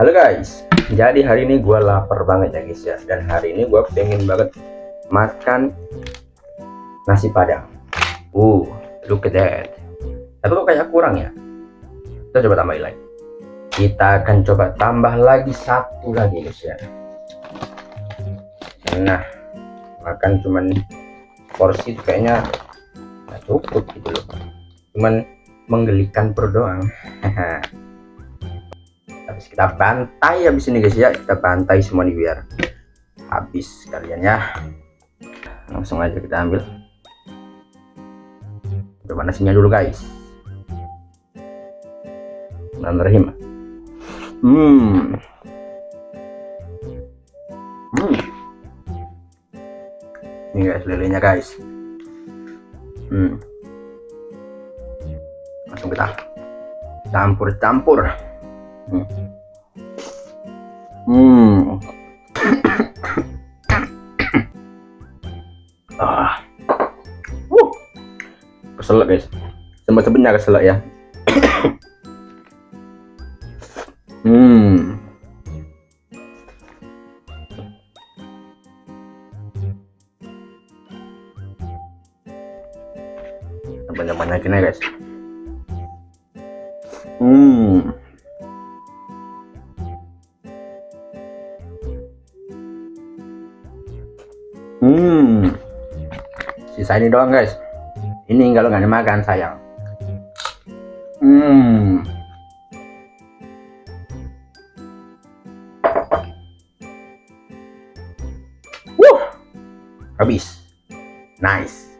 Halo guys, jadi hari ini gue lapar banget ya guys ya. Dan hari ini gue pengen banget makan nasi padang. Look at that. Tapi kok kayak kurang ya? Kita coba tambahin lagi. Kita akan coba tambah lagi satu lagi guys ya. Nah, makan cuman porsi kayaknya nggak cukup gitu loh. Cuman menggelikan perut doang. Habis kita bantai habis ini guys ya, kita bantai semua nih biar habis kalian ya. Langsung aja kita ambil. Coba nasinya dulu guys. Bismillahirrahmanirrahim. Ini guys lelenya guys. Langsung kita campur-campur. Keselak guys, sebenarnya keselak ya. Banyak-banyakin ya guys. Sisa ini doang guys. Ini kalau nggak dimakan sayang. Habis. Nice.